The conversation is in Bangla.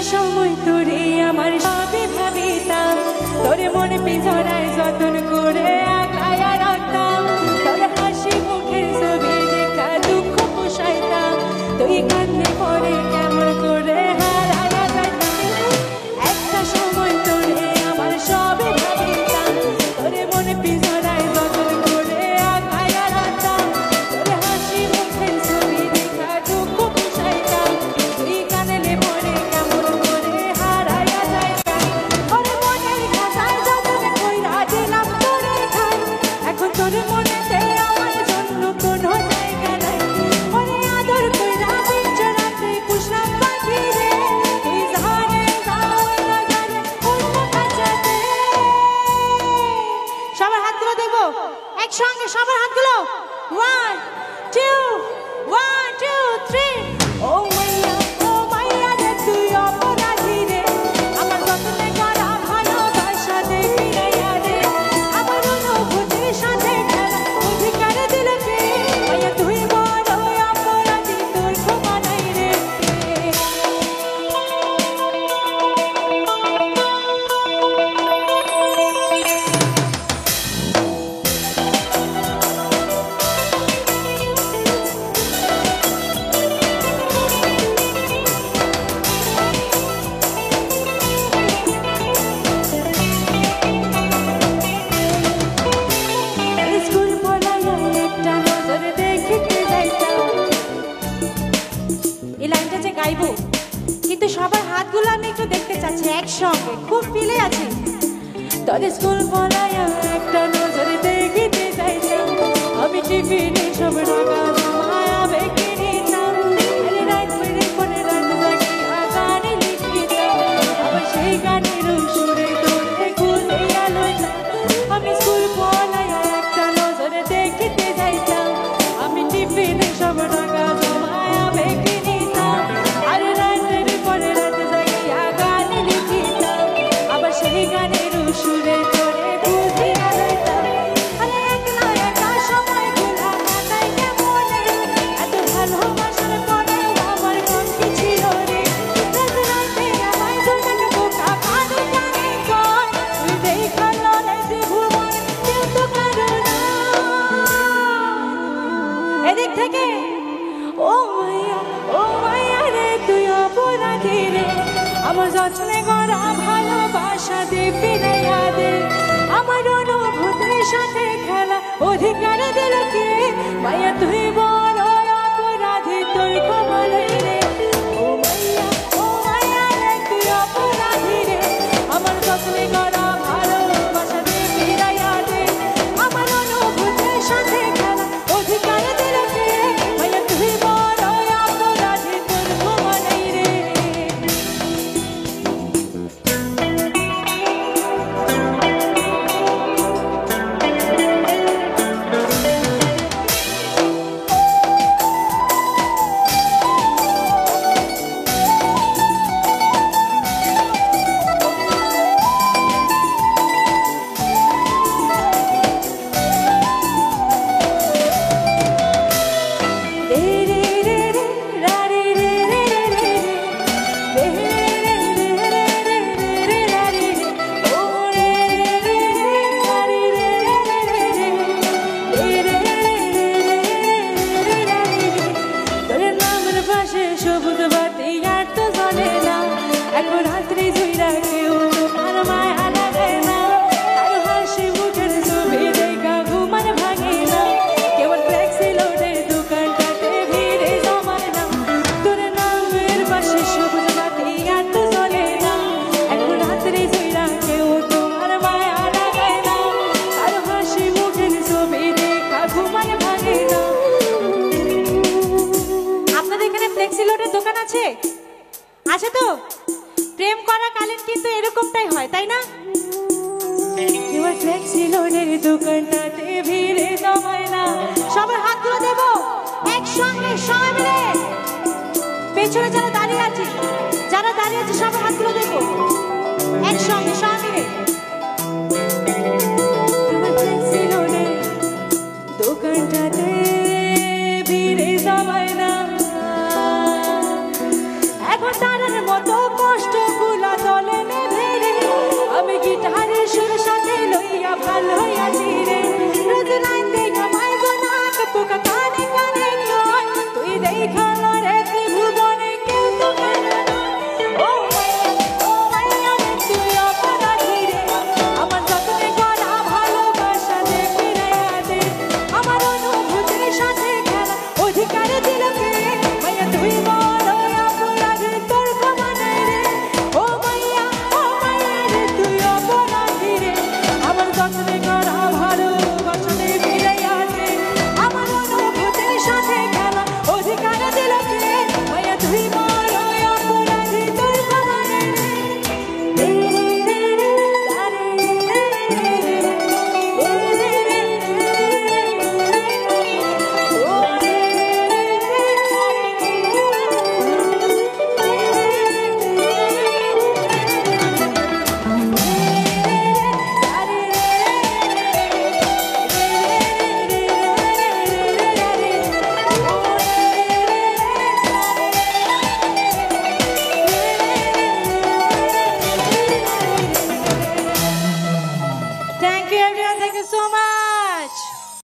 সময় তোরে আমার সবই ভাবিতাম, তোরে মনে পিছড়ায় যতন করে আগায়া রাখতাম, তোর হাসি মুখের ছবি দেখা দুঃখ পোষাইতাম, তুই কাঁদলে পরে কেমন করে হারায়া যাইতাম। একটা সময় তোরে আমার সবই ভাবিতাম, তোরে মনে পিছড়ায় যতন করে আগায়া রাখতাম, তোর হাসি মুখের ছবি দেখা দুঃখ পোষাইতাম, তুই কাঁদলে পরে কেমন করে হারায়া যাইতাম। ওরে মনের খাতায় যতন কইরা দিলাম তোরে ঠাই, এখন তোর মনেতে আমার জন্য কোনো জায়গা নাই। ওরে আদর কইরা পিঞ্জরাতে পুষলাম পাখি রে, তুই জানে যাও না জানে অন্য খাঁচাতে। সবার হাতগুলো দেখবো একসঙ্গে, সবার হাতগুলো 1 2 1 2 3। ও মাইয়া রে তুই অপরাধী রে, আমার যতনে করা ভালোবাসা দে ফিরাইয়া দে, আমার অনুভূতির সাথে খেলা অধিকার দিল কে। মাইয়া তুই বড় অপরাধী, তোর ক্ষমা নাই রে। স্কুল পড়াইয়া একটা নজর দেখিতে যাইতাম। এই লাইনটা যে গাইবো, কিন্তু সবার হাতগুলো আমি একটু দেখতে চাচ্ছি একসঙ্গে, খুব ফিলে আছি। তোর স্কুল পড়াইয়া একটা নজর দেখিতে যাইতাম, আমি টিফিনে সব টাকা জমায়া বেঁকে নিতাম, আরে রাত বেড়ে পরে রাত জাগিয়া গান লিখিতাম, আবার সেই গানের সুরে তোরে খুঁজিয়া লইতাম। আমি স্কুল পড়াইয়া একটা নজর দেখিতে যাইতাম, আমি টিফিনে সব টাকা জমায়া বেঁকে নিতাম, আরে রাত বেড়ে পরে রাত জাগিয়া গান লিখিতাম, আবার সেই গানের সুরে তোরে খুঁজিয়া লইতাম। আরে একলা একা সময়গুলা কাটাই কেমনে, এত ভালোবাসার পরেও আমার কমতি ছিল রে। রাত রাতে আমায় দুটাকে বোকা কাঁদে কানে কয়, তুই দেখালো রে জীবন কেউ তো কারো না। এদিক থেকে ও মাইয়া রে তুই অপরাধী রে, আমার যত্নে গড়া ভালোবাসা দে ফিরাইয়া দে, আমার অনুভূতির সাথে খেলা অধিকার দিল কে। মাইয়া তুই বড় অপরাধী, তোর ক্ষমা নাই রে। ও মাইয়া রে তুই অপরাধী রে, আমার যত্নে গড়া ভালোবাসা দে ফিরাইয়া দে, আমার অনুভূতির সাথে খেলা অধিকার দিল কে। মাইয়া তুই বড় অপরাধী, তোর ক্ষমা নাই রে। সবুজ বাতি আর তো জ্বলে না, এখন রাত্রি জুইরা কেউ তোমার মায়া লাগে না, আর হাসি মুখের ছবি দেখা ঘুমার ভাঙে না, কেবল ফ্লেক্সি লোডের দোকানটাতে ভিড়ে জমায় না, তোর নামের পাশে সবুজ বাতি আর তো জ্বলে না, এখন রাত্রি জুইরা কেউ তোমার মায়া লাগে না, আর হাসি মুখের ছবি দেখা ঘুমার ভাঙে না। আপনাদের এখানে ফ্লেক্সি লোডের দোকান আছে? আছে তো? প্রেম করা কালীন কিন্তু এরকমটাই হয়, তাই না? এবার ফ্লেক্সি লোডের দোকানটাতে ভিড়ে জমায় না। সবার হাতগুলো দেবো একসঙ্গে, সবাই মিলে। পেছনে যারা দাঁড়িয়ে আছে সবার হাতগুলো দেবো একসঙ্গে, সবাই মিলে। এবার ফ্লেক্সি লোডের দোকানটাতে ভিড়ে জমায় না, এখন তারার মতো কষ্ট গুলা দলে নেবে রে আমি গিটারের সুর সাথে লইয়া ভালো হইয়াছি রে রোজ লাইন দেখা মাইব না পোকা কানে